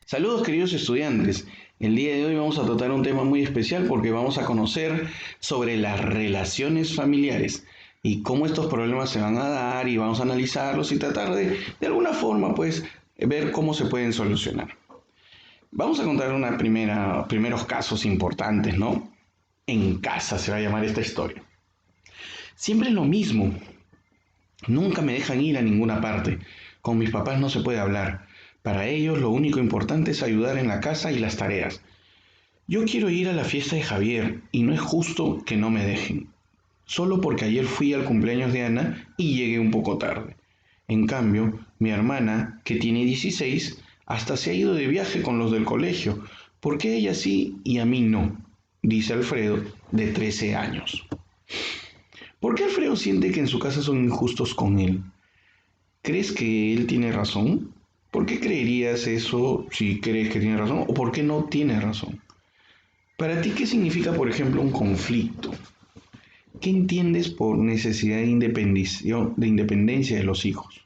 Saludos queridos estudiantes. El día de hoy vamos a tratar un tema muy especial porque vamos a conocer sobre las relaciones familiares y cómo estos problemas se van a dar y vamos a analizarlos y tratar de alguna forma pues ver cómo se pueden solucionar. Vamos a contar primeros casos importantes, ¿no? En casa se va a llamar esta historia. Siempre es lo mismo. Nunca me dejan ir a ninguna parte. Con mis papás no se puede hablar. Para ellos lo único importante es ayudar en la casa y las tareas. Yo quiero ir a la fiesta de Javier y no es justo que no me dejen. Solo porque ayer fui al cumpleaños de Ana y llegué un poco tarde. En cambio, mi hermana, que tiene 16, hasta se ha ido de viaje con los del colegio. ¿Por qué ella sí y a mí no? Dice Alfredo, de 13 años. ¿Por qué Alfredo siente que en su casa son injustos con él? ¿Crees que él tiene razón? ¿Por qué creerías eso si crees que tiene razón o por qué no tiene razón? Para ti, ¿qué significa, por ejemplo, un conflicto? ¿Qué entiendes por necesidad de independencia de los hijos?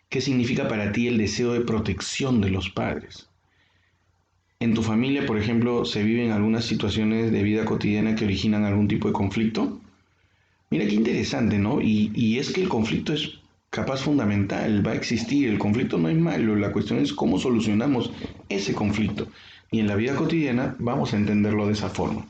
¿Qué significa para ti el deseo de protección de los padres? ¿En tu familia, por ejemplo, se viven algunas situaciones de vida cotidiana que originan algún tipo de conflicto? Mira qué interesante, ¿no? Y es que el conflicto es capaz fundamental, va a existir, el conflicto no es malo, la cuestión es cómo solucionamos ese conflicto. Y en la vida cotidiana vamos a entenderlo de esa forma.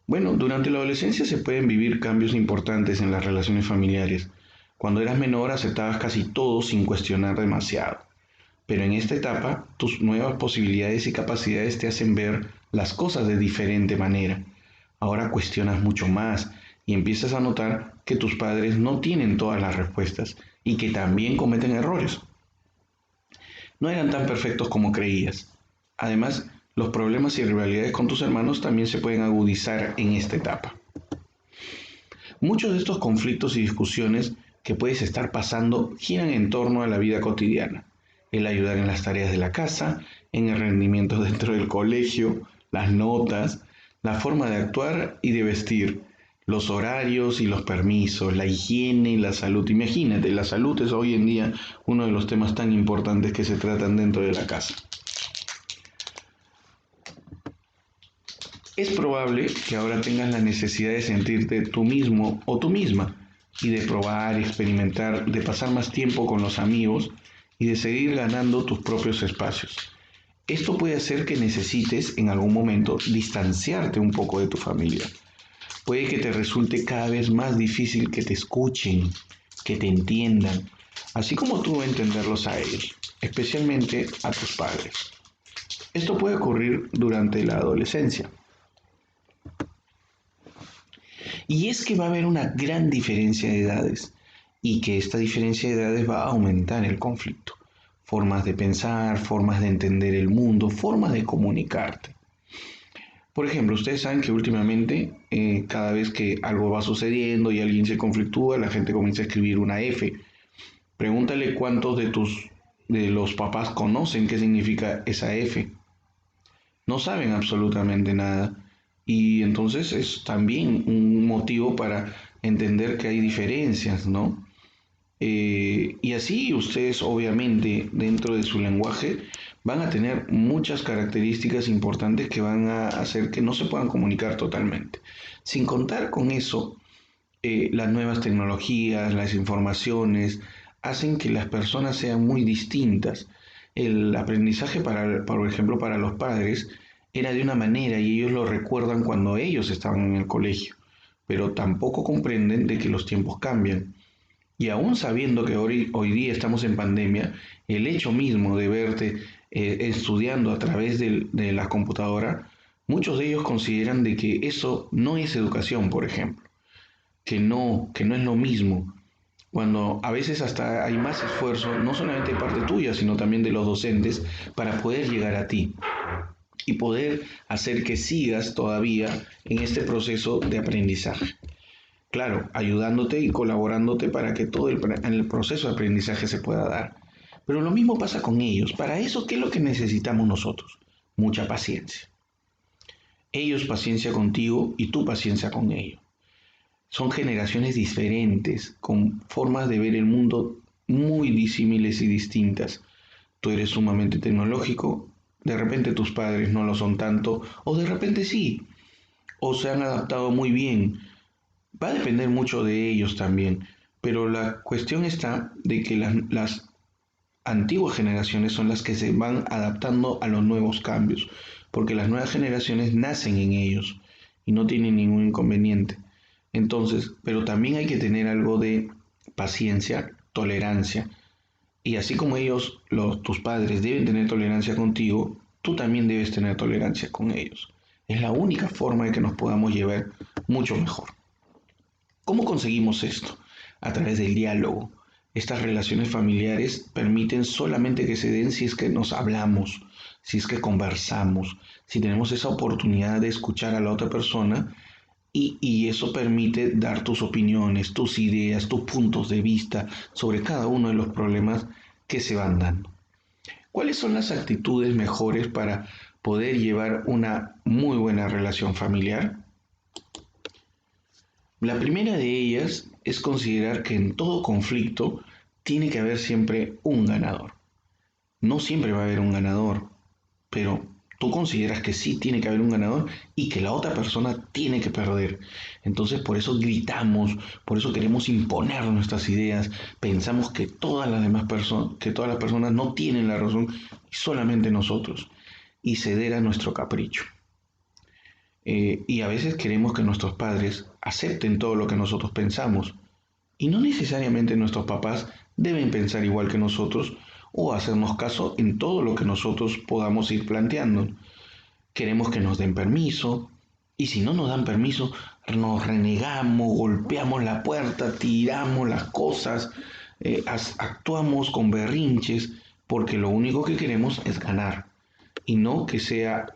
Bueno, durante la adolescencia se pueden vivir cambios importantes en las relaciones familiares. Cuando eras menor aceptabas casi todo sin cuestionar demasiado. Pero en esta etapa, tus nuevas posibilidades y capacidades te hacen ver las cosas de diferente manera. Ahora cuestionas mucho más y empiezas a notar que tus padres no tienen todas las respuestas y que también cometen errores. No eran tan perfectos como creías. Además, los problemas y rivalidades con tus hermanos también se pueden agudizar en esta etapa. Muchos de estos conflictos y discusiones que puedes estar pasando giran en torno a la vida cotidiana, el ayudar en las tareas de la casa, en el rendimiento dentro del colegio, las notas, la forma de actuar y de vestir, los horarios y los permisos, la higiene y la salud. Imagínate, la salud es hoy en día uno de los temas tan importantes que se tratan dentro de la casa. Es probable que ahora tengas la necesidad de sentirte tú mismo o tú misma y de probar, experimentar, de pasar más tiempo con los amigos y de seguir ganando tus propios espacios. Esto puede hacer que necesites en algún momento distanciarte un poco de tu familia. Puede que te resulte cada vez más difícil que te escuchen, que te entiendan, así como tú entenderlos a ellos, especialmente a tus padres. Esto puede ocurrir durante la adolescencia. Y es que va a haber una gran diferencia de edades y que esta diferencia de edades va a aumentar el conflicto. Formas de pensar, formas de entender el mundo, formas de comunicarte. Por ejemplo, ustedes saben que últimamente cada vez que algo va sucediendo y alguien se conflictúa, la gente comienza a escribir una F. Pregúntale cuántos de los papás conocen qué significa esa F. No saben absolutamente nada. Y entonces es también un motivo para entender que hay diferencias, ¿no? Y así ustedes obviamente dentro de su lenguaje van a tener muchas características importantes que van a hacer que no se puedan comunicar totalmente. Sin contar con eso, las nuevas tecnologías, las informaciones, hacen que las personas sean muy distintas. El aprendizaje, por ejemplo, para los padres era de una manera y ellos lo recuerdan cuando ellos estaban en el colegio, pero tampoco comprenden de que los tiempos cambian. Y aún sabiendo que hoy día estamos en pandemia, el hecho mismo de verte estudiando a través de la computadora, muchos de ellos consideran de que eso no es educación, por ejemplo, que no es lo mismo, cuando a veces hasta hay más esfuerzo, no solamente de parte tuya, sino también de los docentes, para poder llegar a ti y poder hacer que sigas todavía en este proceso de aprendizaje. Claro, ayudándote y colaborándote para que todo el proceso de aprendizaje se pueda dar. Pero lo mismo pasa con ellos. Para eso, ¿qué es lo que necesitamos nosotros? Mucha paciencia. Ellos paciencia contigo y tú paciencia con ellos. Son generaciones diferentes, con formas de ver el mundo muy disímiles y distintas. tú eres sumamente tecnológico, de repente tus padres no lo son tanto, o de repente sí, o se han adaptado muy bien. Va a depender mucho de ellos también, pero la cuestión está de que las antiguas generaciones son las que se van adaptando a los nuevos cambios, porque las nuevas generaciones nacen en ellos y no tienen ningún inconveniente. Entonces, pero también hay que tener algo de paciencia, tolerancia, y así como ellos, tus padres deben tener tolerancia contigo, tú también debes tener tolerancia con ellos. Es la única forma de que nos podamos llevar mucho mejor. ¿Cómo conseguimos esto? A través del diálogo. Estas relaciones familiares permiten solamente que se den si es que nos hablamos, si es que conversamos, si tenemos esa oportunidad de escuchar a la otra persona y eso permite dar tus opiniones, tus ideas, tus puntos de vista sobre cada uno de los problemas que se van dando. ¿Cuáles son las actitudes mejores para poder llevar una muy buena relación familiar? La primera de ellas es considerar que en todo conflicto tiene que haber siempre un ganador. No siempre va a haber un ganador, pero tú consideras que sí tiene que haber un ganador y que la otra persona tiene que perder. Entonces por eso gritamos, por eso queremos imponer nuestras ideas, pensamos que todas las demás personas, que todas las personas no tienen la razón y solamente nosotros, y ceder a nuestro capricho. Y a veces queremos que nuestros padres acepten todo lo que nosotros pensamos. Y no necesariamente nuestros papás deben pensar igual que nosotros o hacernos caso en todo lo que nosotros podamos ir planteando. Queremos que nos den permiso y si no nos dan permiso, nos renegamos, golpeamos la puerta, tiramos las cosas, actuamos con berrinches porque lo único que queremos es ganar y no que sea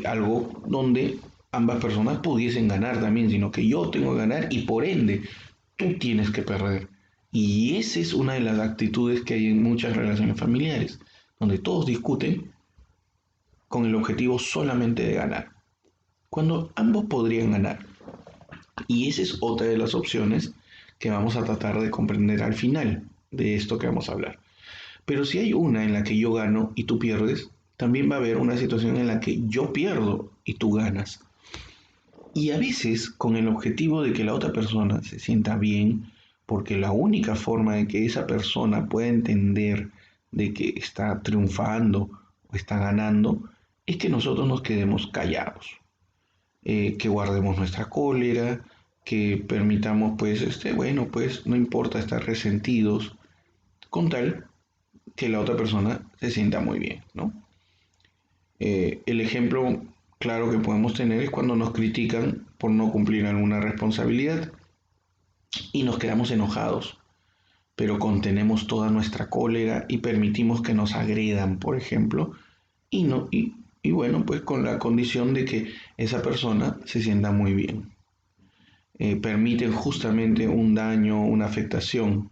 algo donde ambas personas pudiesen ganar también, sino que yo tengo que ganar y por ende tú tienes que perder. Y esa es una de las actitudes que hay en muchas relaciones familiares, donde todos discuten con el objetivo solamente de ganar, cuando ambos podrían ganar. Y esa es otra de las opciones que vamos a tratar de comprender al final de esto que vamos a hablar. Pero si hay una en la que yo gano y tú pierdes, también va a haber una situación en la que yo pierdo y tú ganas. Y a veces con el objetivo de que la otra persona se sienta bien, porque la única forma de que esa persona pueda entender de que está triunfando o está ganando, es que nosotros nos quedemos callados, que guardemos nuestra cólera, que permitamos pues, bueno, pues no importa estar resentidos, con tal que la otra persona se sienta muy bien, ¿no? El ejemplo claro que podemos tener es cuando nos critican por no cumplir alguna responsabilidad y nos quedamos enojados, pero contenemos toda nuestra cólera y permitimos que nos agredan, por ejemplo, y, no, y bueno, pues con la condición de que esa persona se sienta muy bien. Permiten justamente un daño, una afectación,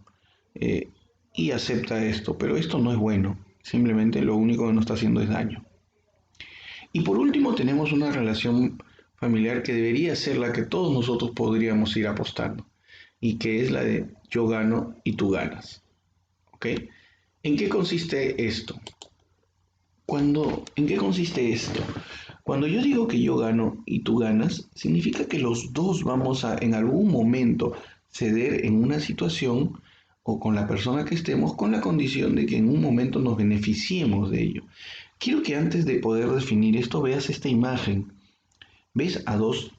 eh, y acepta esto, pero esto no es bueno, simplemente lo único que nos está haciendo es daño. Y por último tenemos una relación familiar que debería ser la que todos nosotros podríamos ir apostando y que es la de yo gano y tú ganas. ¿Ok? ¿En qué consiste esto? ¿En qué consiste esto? Cuando yo digo que yo gano y tú ganas, significa que los dos vamos a en algún momento ceder en una situación o con la persona que estemos con la condición de que en un momento nos beneficiemos de ello. Quiero que antes de poder definir esto veas esta imagen. ¿Ves a dos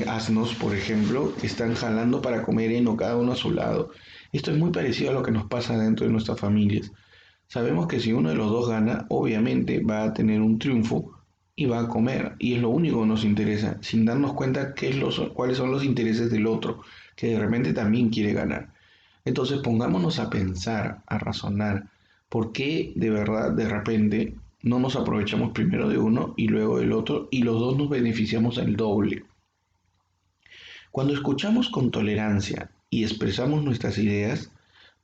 asnos, por ejemplo, que están jalando para comer heno cada uno a su lado? Esto es muy parecido a lo que nos pasa dentro de nuestras familias. Sabemos que si uno de los dos gana, obviamente va a tener un triunfo y va a comer. Y es lo único que nos interesa, sin darnos cuenta cuáles son los intereses del otro, que de repente también quiere ganar. Entonces pongámonos a pensar, a razonar, por qué de verdad de repente no nos aprovechamos primero de uno y luego del otro y los dos nos beneficiamos el doble. Cuando escuchamos con tolerancia y expresamos nuestras ideas,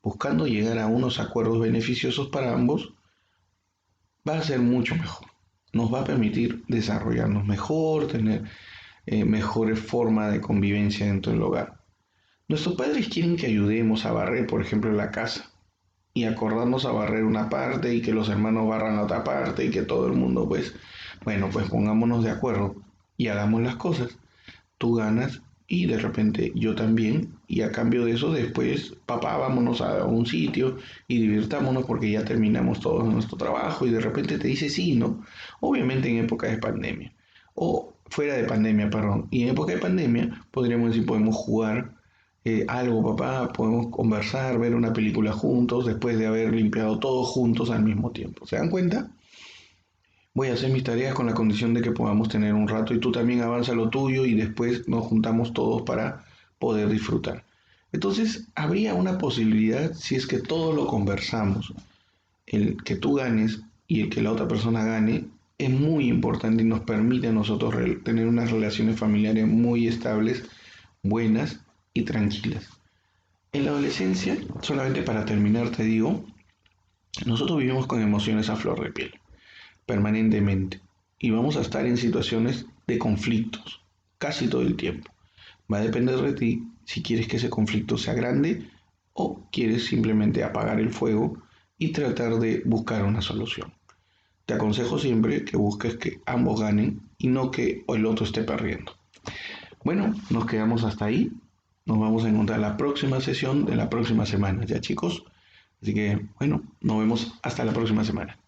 buscando llegar a unos acuerdos beneficiosos para ambos, va a ser mucho mejor. Nos va a permitir desarrollarnos mejor, tener mejores formas de convivencia dentro del hogar. Nuestros padres quieren que ayudemos a barrer, por ejemplo, la casa. y acordarnos a barrer una parte y que los hermanos barran la otra parte y que todo el mundo pues, bueno, pues pongámonos de acuerdo y hagamos las cosas. Tú ganas y de repente yo también y a cambio de eso después, papá, vámonos a un sitio y divirtámonos porque ya terminamos todo nuestro trabajo y de repente te dice sí, ¿no? Obviamente en época de pandemia o fuera de pandemia, perdón. Y en época de pandemia podríamos decir, podemos jugar algo, papá, podemos conversar, ver una película juntos después de haber limpiado todos juntos al mismo tiempo. ¿Se dan cuenta? Voy a hacer mis tareas con la condición de que podamos tener un rato y tú también avanza lo tuyo y después nos juntamos todos para poder disfrutar. Entonces, habría una posibilidad si es que todo lo conversamos, el que tú ganes y el que la otra persona gane, es muy importante y nos permite a nosotros tener unas relaciones familiares muy estables, buenas y tranquilas. En la adolescencia, solamente para terminar te digo, nosotros vivimos con emociones a flor de piel permanentemente y vamos a estar en situaciones de conflictos casi todo el tiempo. Va a depender de ti si quieres que ese conflicto sea grande o quieres simplemente apagar el fuego y tratar de buscar una solución. Te aconsejo siempre que busques que ambos ganen y no que el otro esté perdiendo. Bueno, nos quedamos hasta ahí. Nos vamos a encontrar en la próxima sesión de la próxima semana, ¿ya chicos? Así que, bueno, nos vemos hasta la próxima semana.